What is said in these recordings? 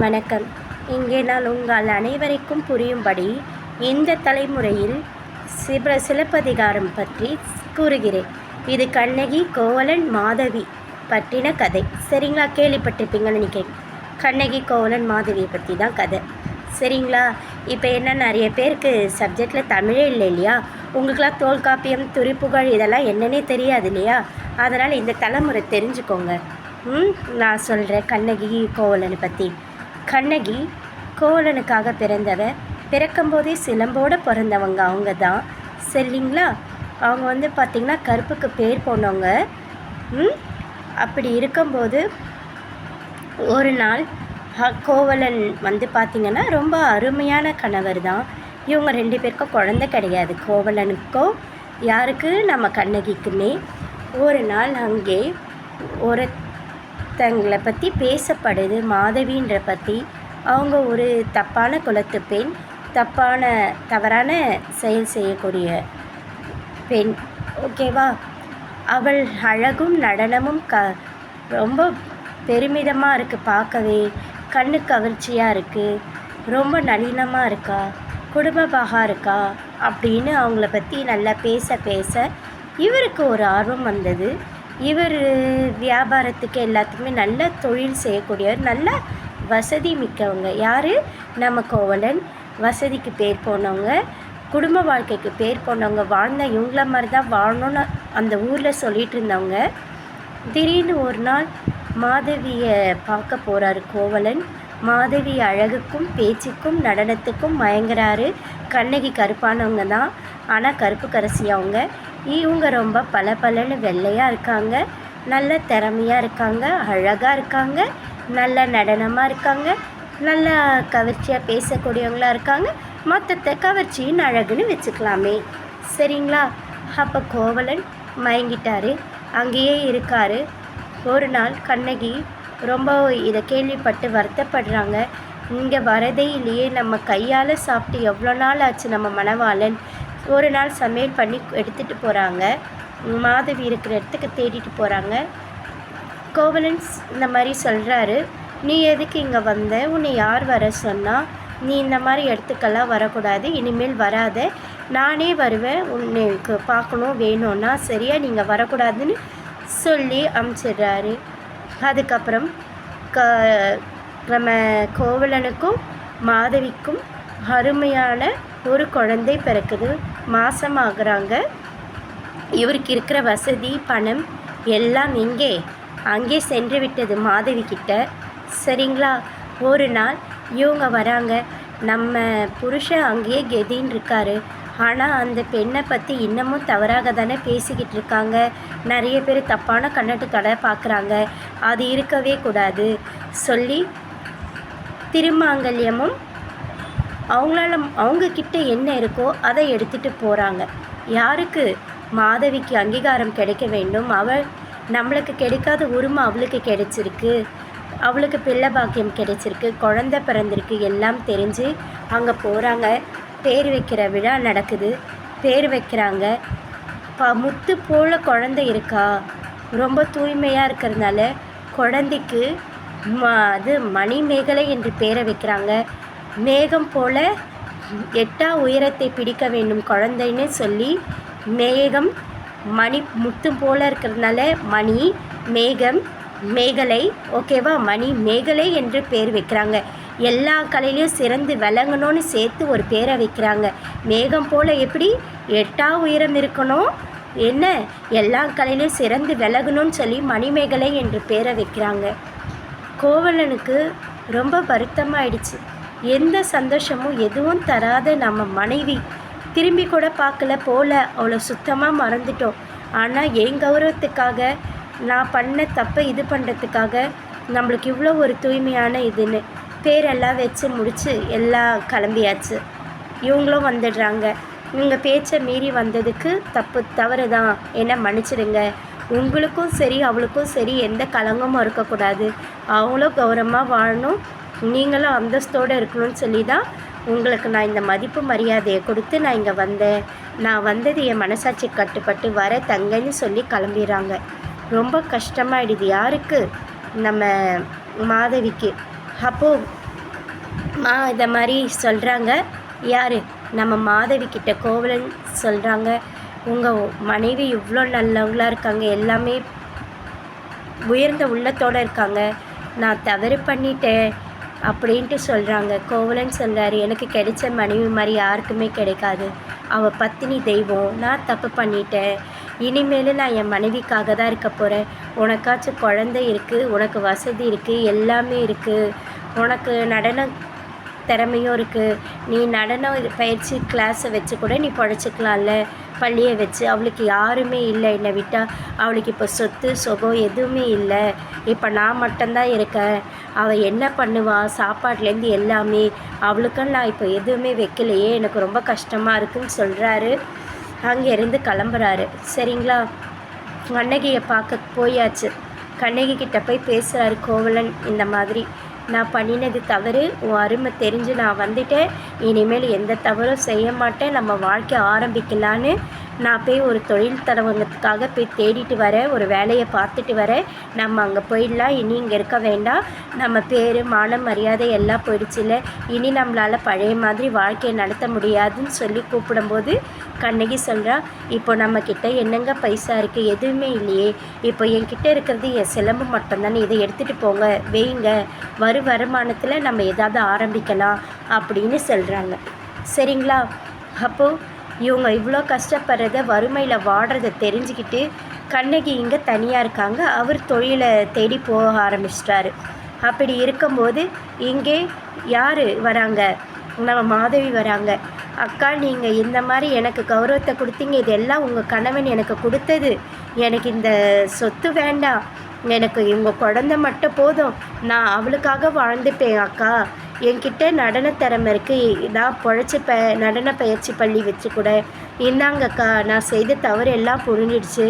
வணக்கம். இங்கே நான் உங்கள் அனைவருக்கும் புரியும்படி இந்த தலைமுறையில் சிலப்பதிகாரம் பற்றி கூறுகிறேன். இது கண்ணகி, கோவலன், மாதவி பற்றின கதை. சரிங்களா? கேள்விப்பட்டிருப்பீங்கன்னு நினைக்கிறேன். கண்ணகி, கோவலன், மாதவியை பற்றி தான் கதை. சரிங்களா? இப்போ என்ன, நிறைய பேருக்கு சப்ஜெக்டில் தமிழே இல்லை இல்லையா? உங்களுக்கெல்லாம் தோல்காப்பியம், துரிப்புகழ் இதெல்லாம் என்னன்னே தெரியாது இல்லையா? அதனால் இந்த தலைமுறை தெரிஞ்சுக்கோங்க. நான் சொல்கிறேன் கண்ணகி, கோவலனை பற்றி. கண்ணகி கோவலனுக்காக பிறந்தவ. பிறக்கும்போதே சிலம்போடு பிறந்தவங்க அவங்க தான். சரிங்களா? அவங்க பார்த்திங்கன்னா கருப்புக்கு பேர் போனவங்க. அப்படி இருக்கும்போது ஒரு நாள் கோவலன் பார்த்திங்கன்னா ரொம்ப அருமையான கணவர் தான். இவங்க 2 பேருக்கும் குழந்தை கிடையாது. கோவலனுக்கோ யாருக்கு, நம்ம கண்ணகிக்குமே. ஒரு நாள் அங்கே ஒருத்தங்களை பற்றி பேசப்படுது, மாதவின்ற பற்றி. அவங்க ஒரு தப்பான குலத்து பெண், தவறான செயல் செய்யக்கூடிய பெண். ஓகேவா? அவள் அழகும் நடனமும் ரொம்ப பெருமிதமாக இருக்குது. பார்க்கவே கண்ணு கவர்ச்சியாக இருக்குது. ரொம்ப நளினமாக இருக்கா, குடும்பமாக இருக்கா அப்படின்னு அவங்கள பற்றி நல்லா பேச இவருக்கு ஒரு ஆர்வம் வந்தது. இவர் வியாபாரத்துக்கு எல்லாத்துக்குமே நல்ல தொழில் செய்யக்கூடியவர், நல்ல வசதி மிக்கவங்க. யார்? நம்ம கோவலன். வசதிக்கு பேர் போனவங்க, குடும்ப வாழ்க்கைக்கு பேர் போனவங்க. வாழ்ந்த இவங்கள மாதிரி தான் வாழணும்னு அந்த ஊரில் சொல்லிகிட்டு இருந்தவங்க. திடீர்னு ஒரு நாள் மாதவியை பார்க்க போகிறாரு கோவலன். மாதவி அழகுக்கும் பேச்சுக்கும் நடனத்துக்கும் மயங்குறாரு. கண்ணகி கருப்பானவங்க தான், ஆனால் கருப்பு கரசி அவங்க. இவங்க ரொம்ப பளபளன்னு வெள்ளையாக இருக்காங்க, நல்ல திறமையாக இருக்காங்க, அழகாக இருக்காங்க, நல்ல நடனமாக இருக்காங்க, நல்ல கவர்ச்சியாக பேசக்கூடியவங்களாக இருக்காங்க. மொத்தத்தை கவர்ச்சின்னு அழகுன்னு வச்சுக்கலாமே. சரிங்களா? அப்போ கோவலன் மயங்கிட்டார், அங்கேயே இருக்கார். ஒரு நாள் கண்ணகி ரொம்ப இதை கேள்விப்பட்டு வருத்தப்படுறாங்க. இங்கே வரதே இல்லையே, நம்ம கையால் சாப்பிட்டு எவ்வளோ நாள் ஆச்சு நம்ம மணவாளன். ஒரு நாள் சமையல் பண்ணி எடுத்துகிட்டு போகிறாங்க. மாதவி இருக்கிற இடத்துக்கு தேடிட்டு போகிறாங்க. கோவலன் இந்த மாதிரி சொல்கிறாரு, நீ எதுக்கு இங்கே வந்த? உன்னை யார் வர சொன்னால்? நீ இந்த மாதிரி இடத்துக்கெல்லாம் வரக்கூடாது, இனிமேல் வராத, நானே வருவேன், உன்னைக்கு பார்க்கணும் வேணும்னா, சரியா? நீங்கள் வரக்கூடாதுன்னு சொல்லி அமுச்சிடுறாரு. அதுக்கப்புறம் நம்ம கோவலனுக்கும் மாதவிக்கும் அருமையான ஒரு குழந்தை பிறக்குது. மாசமாகறாங்க. இவருக்கு இருக்கிற வசதி, பணம் எல்லாம் அங்கே சென்று விட்டது மாதவி கிட்ட. சரிங்களா? ஒரு நாள் இவங்க வராங்க. நம்ம புருஷன் அங்கேயே கெதின்னு இருக்காரு, ஆனால் அந்த பெண்ணை பற்றி இன்னமும் தவறாக தானே பேசிக்கிட்டு இருக்காங்க. நிறைய பேர் தப்பான கண்ணோட்டத்தோட பார்க்குறாங்க. அது இருக்கவே கூடாது சொல்லி திருமாங்கல்யமும் அவங்கக்கிட்ட என்ன இருக்கோ அதை எடுத்துகிட்டு போகிறாங்க. யாருக்கு? மாதவிக்கு அங்கீகாரம் கிடைக்க வேண்டும். அவள் நம்மளுக்கு கிடைக்காத உரிமை அவளுக்கு கிடைச்சிருக்கு. அவளுக்கு பிள்ளை பாக்கியம் கிடைச்சிருக்கு, குழந்தை பிறந்திருக்கு, எல்லாம் தெரிஞ்சு அங்கே போகிறாங்க. பேர் வைக்கிற விழா நடக்குது. பேர் வைக்கிறாங்க. முத்து போல் குழந்தை இருக்கா, ரொம்ப தூய்மையாக இருக்கிறதுனால குழந்தைக்கு மணிமேகலை என்று பேரை வைக்கிறாங்க. மேகம் போல எட்டா உயரத்தை பிடிக்க வேண்டும் குழந்தைன்னு சொல்லி மேகம் மணி முத்து போல் இருக்கிறதுனால மணி, மேகம், மேகலை. ஓகேவா? மணி மேகலை என்று பேர் வைக்கிறாங்க. எல்லா கலையிலையும் சிறந்து விளங்கணும்னு சேர்த்து ஒரு பேரை வைக்கிறாங்க. மேகம் போல் எப்படி எட்டா உயரம் இருக்கணும், என்ன எல்லா கலையிலையும் சிறந்து விலகணும்னு சொல்லி மணிமேகலை என்று பேரை வைக்கிறாங்க. கோவலனுக்கு ரொம்ப வருத்தமாயிடுச்சு. எந்த சந்தோஷமும் எதுவும் தராத நம்ம மனைவி திரும்பி கூட பார்க்கல போல, அவ்வளோ சுத்தமாக மறந்துட்டோம். ஆனால் என் கௌரவத்துக்காக, நான் பண்ண தப்பை இது பண்ணுறதுக்காக நம்மளுக்கு இவ்வளோ ஒரு தூய்மையான இதுன்னு பேரெல்லாம் வச்சு முடித்து எல்லாம் கிளம்பியாச்சு. இவங்களும் வந்துடுறாங்க. இவங்க பேச்சை மீறி வந்ததுக்கு தவறு தான், என்ன மன்னிச்சிடுங்க. உங்களுக்கும் சரி அவளுக்கும் சரி எந்த கலங்கமும் இருக்கக்கூடாது. அவங்களும் கௌரவமாக வாழணும், நீங்களும் அந்தஸ்தோடு இருக்கணும்னு சொல்லி தான் உங்களுக்கு நான் இந்த மதிப்பு மரியாதையை கொடுத்து நான் இங்கே வந்தேன். நான் வந்தது என் மனசாட்சி கட்டுப்பட்டு வர தங்கன்னு சொல்லி கிளம்பிடுறாங்க. ரொம்ப கஷ்டமாயிடுது. யாருக்கு? நம்ம மாதவிக்கு. அப்போது இதை மாதிரி சொல்கிறாங்க. யார்? நம்ம மாதவி கிட்ட கோவலன் சொல்கிறாங்க, உங்கள் மனைவி இவ்வளோ நல்லவங்களாக இருக்காங்க, எல்லாமே உயர்ந்த உள்ளத்தோடு இருக்காங்க, நான் தவறு பண்ணிட்டேன் அப்படின்ட்டு சொல்கிறாங்க. கோவலன் சொல்கிறாரு, எனக்கு கிடைச்ச மனைவி மாதிரி யாருக்குமே கிடைக்காது, அவள் பத்தினி தெய்வம், நான் தப்பு பண்ணிட்டேன், இனிமேல் நான் என் மனைவிக்காக தான் இருக்க போகிறேன். உனக்காச்சும் குழந்தை இருக்குது, உனக்கு வசதி இருக்குது, எல்லாமே இருக்குது, உனக்கு நடன திறமையும் இருக்குது, நீ நடன பயிற்சி கிளாஸை வச்சு கூட நீ பொழைச்சிக்கலாம்ல, பள்ளியை வச்சு. அவளுக்கு யாருமே இல்லை என்னை விட்டால், அவளுக்கு இப்போ சொத்து சுகம் எதுவுமே இல்லை, இப்போ நான் மட்டும்தான் இருக்கேன், அவள் என்ன பண்ணுவாள், சாப்பாட்லேருந்து எல்லாமே, அவளுக்குன்னு நான் இப்போ எதுவுமே வைக்கலையே, எனக்கு ரொம்ப கஷ்டமாக இருக்குதுன்னு சொல்கிறாரு. அங்கேருந்து கிளம்புறாரு. சரிங்களா, கண்ணகியை பார்க்க போயாச்சு. கண்ணகி கிட்ட போய் பேசுகிறாரு கோவலன், இந்த மாதிரி நான் பண்ணினது தவறு, உன் அருமை தெரிஞ்சு நான் வந்துட்டேன், இனிமேல் எந்த தவறும் செய்ய மாட்டேன், நம்ம வாழ்க்கை ஆரம்பிக்கலான்னு நான் போய் ஒரு தொழில் தரவங்கத்துக்காக போய் தேடிட்டு வரேன், ஒரு வேலையை பார்த்துட்டு வரேன், நம்ம அங்கே போயிடலாம், இனி இங்கே இருக்க வேண்டாம், நம்ம பேர் மானம் மரியாதை எல்லாம் போயிடுச்சுல, இனி நம்மளால் பழைய மாதிரி வாழ்க்கையை நடத்த முடியாதுன்னு சொல்லி கூப்பிடும்போது கண்ணகி சொல்கிறா, இப்போ நம்மக்கிட்ட என்னங்க பைசா இருக்குது, எதுவுமே இல்லையே, இப்போ என்கிட்ட இருக்கிறது என் சிலம்பு மட்டும்தானே, இதை எடுத்துகிட்டு போங்க, வைங்க, வருமானத்தில் நம்ம எதாவது ஆரம்பிக்கலாம் அப்படின்னு சொல்கிறாங்க. சரிங்களா, அப்போது இவங்க இவ்வளோ கஷ்டப்படுறத வறுமையில் வாடுறதை தெரிஞ்சுக்கிட்டு கண்ணகி இங்கே தனியாக இருக்காங்க. அவர் தொழிலை தேடி போக ஆரம்பிச்சிட்டாரு. அப்படி இருக்கும்போது இங்கே யார் வராங்க? நம்ம மாதவி வராங்க. அக்கா, நீங்கள் இந்த மாதிரி எனக்கு கௌரவத்தை கொடுத்தீங்க, இதெல்லாம் உங்கள் கணவன் எனக்கு கொடுத்தது, எனக்கு இந்த சொத்து வேண்டாம், எனக்கு இவங்க குழந்தை மட்டும் போதும், நான் அவளுக்காக வாழ்ந்துப்பேன் அக்கா, என்கிட்ட நடன திறமை இருக்குது, நான் நடன பயிற்சி பள்ளி வச்சு கூட, இந்தாங்கக்கா, நான் செய்த தவறு எல்லாம் புரிஞ்சிடுச்சு,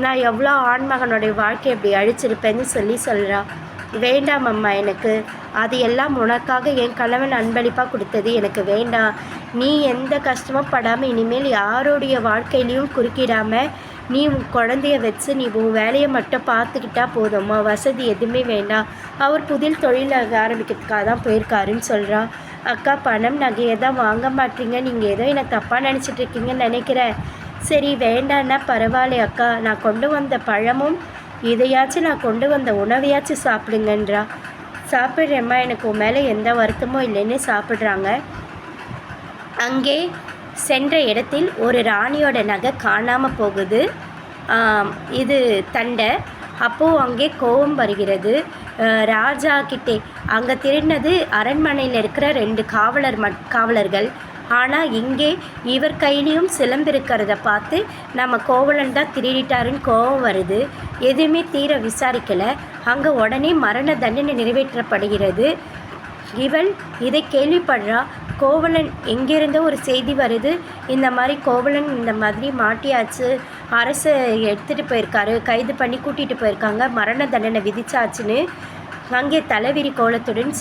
நான் எவ்வளோ ஆண்மகனுடைய வாழ்க்கை அப்படி அழிச்சிருப்பேன்னு சொல்கிறா. வேண்டாம் அம்மா, எனக்கு அது எல்லாம் உனக்காக என் கணவன் அன்பளிப்பாக கொடுத்தது எனக்கு வேண்டாம், நீ எந்த கஷ்டமும் படாமல் இனிமேல் யாருடைய வாழ்க்கையிலையும் குறுக்கிடாமல் நீ உன் குழந்தைய வச்சு நீ உன் வேலையை மட்டும் பார்த்துக்கிட்டா போதும்மா, வசதி எதுவுமே வேண்டாம். அவர் புதில் தொழில் ஆரம்பிக்கிறதுக்காக தான் போயிருக்காருன்னு சொல்கிறா. அக்கா, பணம் நகையை தான் வாங்க மாட்டீங்க, நீங்கள் ஏதோ என்னை தப்பாக நினச்சிட்ருக்கீங்கன்னு நினைக்கிறேன். சரி, வேண்டான்னா பரவாயில்ல அக்கா, நான் கொண்டு வந்த பழமும் இதையாச்சும் நான் கொண்டு வந்த உணவையாச்சும் சாப்பிடுங்கன்றா. சாப்பிட்றேம்மா, எனக்கு உன் மேலே எந்த வருத்தமும் இல்லைன்னு சாப்பிட்றாங்க. அங்கே சென்ற இடத்தில் ஒரு ராணியோட நகை காணாமல் போகுது. இது தண்டை. அப்போது அங்கே கோபம் வருகிறது ராஜா கிட்டே. அங்கே திருடினது அரண்மனையில் இருக்கிற 2 காவலர்கள். ஆனால் இங்கே இவர் கையிலையும் சிலம்பு இருக்கிறத பார்த்து நம்ம கோவலன் தான் திருடிட்டாருன்னு கோபம் வருது. எதுவுமே தீர விசாரிக்கலை. அங்கே உடனே மரண தண்டனை நிறைவேற்றப்படுகிறது. இவள் இதை கேள்விப்படுறா. கோவலன் எங்கேருந்தோ ஒரு செய்தி வருது, இந்த மாதிரி கோவலன் இந்த மாதிரி மாட்டியாச்சு, அரசை எடுத்துகிட்டு போயிருக்காரு, கைது பண்ணி கூட்டிகிட்டு போயிருக்காங்க, மரண தண்டனை விதிச்சாச்சுன்னு. அங்கே தலைவிரி கோலத்துடன்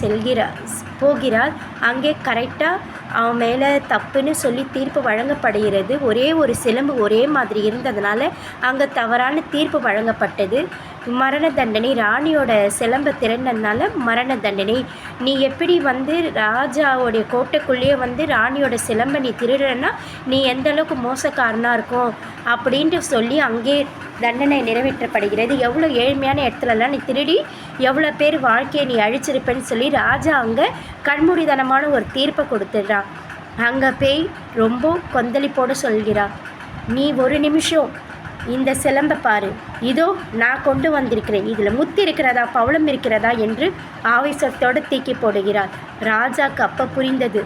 போகிறாள். அங்கே கரெக்டாக அவன் மேலே தப்புன்னு சொல்லி தீர்ப்பு வழங்கப்படுகிறது. ஒரே ஒரு சிலம்பு ஒரே மாதிரி இருந்ததுனால அங்கே தவறான தீர்ப்பு வழங்கப்பட்டது. மரண தண்டனை. ராணியோட சிலம்பை திறனதுனால மரண தண்டனை. நீ எப்படி ராஜாவோடைய கோட்டைக்குள்ளேயே ராணியோட சிலம்பை நீ திருடுறன்னா நீ எந்த அளவுக்கு மோசக்காரனாக இருக்கும் அப்படின்ட்டு சொல்லி அங்கே தண்டனை நிறைவேற்றப்படுகிறது. எவ்வளோ ஏழ்மையான இடத்துலலாம் நீ திருடி எவ்வளோ பேர் வாழ்க்கையை நீ அழிச்சிருப்பேன்னு சொல்லி ராஜா அங்கே கண்மூடித்தனமான ஒரு தீர்ப்பை கொடுத்துடுறான். அங்கே போய் ரொம்ப கொந்தளிப்போடு சொல்கிறான், நீ ஒரு நிமிஷம் இந்த சிலம்பை பாரு, இதோ நான் கொண்டு வந்திருக்கிறேன், இதில் முத்து இருக்கிறதா பவளம் இருக்கிறதா என்று ஆவேசத்தோடு தூக்கி போடுகிறார். ராஜாக்கு அப்போ புரிந்தது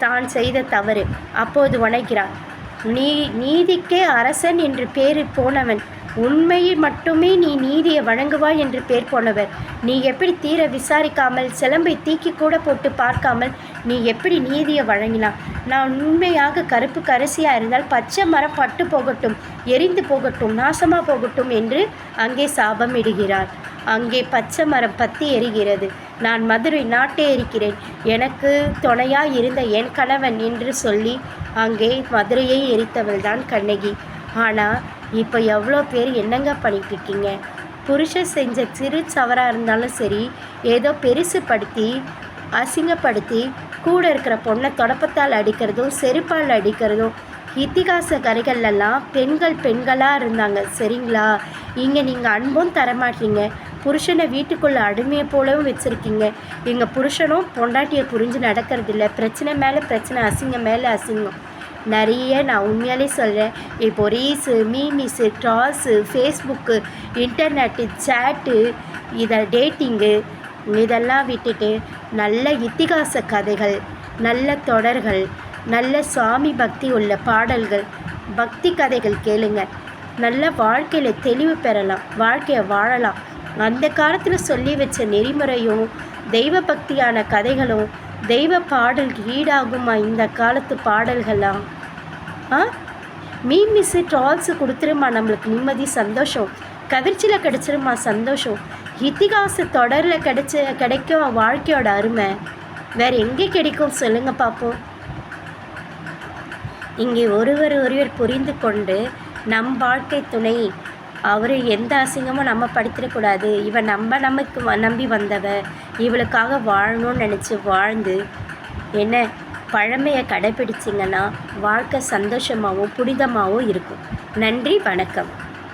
தான் செய்த தவறு. அப்போது வணங்கிறார். நீதிக்கே அரசன் என்று பேர் போனவன், உண்மையில் மட்டுமே நீ நீதியை வழங்குவாய் என்று பேர் போனவர், நீ எப்படி தீர விசாரிக்காமல் சிலம்பை தீக்கி கூட போட்டு பார்க்காமல் நீ எப்படி நீதியை வழங்கினான்? நான் உண்மையாக கருப்பு கரிசியாக இருந்தால் பச்சை மரம் பட்டு போகட்டும், எரிந்து போகட்டும், நாசமாக போகட்டும் என்று அங்கே சாபம் இடுகிறார். அங்கே பச்சை மரம் பற்றி எரிகிறது. நான் மதுரை நாட்டே இருக்கிறேன், எனக்கு துணையாக இருந்த என் கணவன் என்று சொல்லி அங்கே மதுரையை எரித்தவள் தான் கண்ணகி. ஆனால் இப்போ எவ்வளோ பேர் என்னங்க பண்ணிகிட்ருக்கீங்க? புருஷன் செஞ்ச சிறு சவராக இருந்தாலும் சரி, ஏதோ பெருசுப்படுத்தி அசிங்கப்படுத்தி கூட இருக்கிற பொண்ணை தொடப்பத்தால் அடிக்கிறதும் செருப்பால் அடிக்கிறதும். இத்திகாச கதைகள்லாம் பெண்களாக இருந்தாங்க, சரிங்களா? இங்கே நீங்கள் அன்பும் தரமாட்டீங்க, புருஷனை வீட்டுக்குள்ளே அடிமையை போலவும் வச்சுருக்கீங்க. எங்கள் புருஷனும் பொண்டாட்டியை புரிஞ்சு நடக்கிறதில்ல, பிரச்சனை மேலே பிரச்சனை, அசிங்கம் மேலே அசிங்கம். நிறைய நான் உண்மையாலே சொல்கிறேன். இப்போது ரீல்ஸு, மீமிஸு, ட்ரால்ஸு, ஃபேஸ்புக்கு, இன்டர்நெட்டு, சேட்டு, டேட்டிங்கு இதெல்லாம் விட்டுட்டு நல்ல இத்திகாச கதைகள், நல்ல தொடர்கள், நல்ல சாமி பக்தி உள்ள பாடல்கள், பக்தி கதைகள் கேளுங்க. நல்ல வாழ்க்கையில் தெளிவு பெறலாம், வாழ்க்கையை வாழலாம். அந்த காலத்தில் சொல்லி வச்ச நெறிமுறையும் தெய்வ பக்தியான கதைகளும் தெய்வ பாடலுக்கு ஈடாகுமா இந்த காலத்து பாடல்கள்லாம்? மீமிஸு ட்ரால்ஸு கொடுத்துருமா நம்மளுக்கு நிம்மதி, சந்தோஷம். கதிர்ச்சியில் கிடச்சிருமா சந்தோஷம். இத்திகாச தொடரில் கிடைக்கும் வாழ்க்கையோட அருமை வேறு எங்கே கிடைக்கும் சொல்லுங்கள் பார்ப்போம். இங்கே ஒருவர் புரிந்து கொண்டு நம் வாழ்க்கை துணை அவர் எந்த அசிங்கமும் நம்ம படுத்திடக்கூடாது, இவன் நமக்கு நம்பி வந்தவ, இவளுக்காக வாழணும்னு நினச்சி வாழ்ந்து என்ன பழமையை கடைப்பிடிச்சிங்கன்னா வாழ்க்கை சந்தோஷமாகவும் புனிதமாகவும் இருக்கும். நன்றி, வணக்கம்.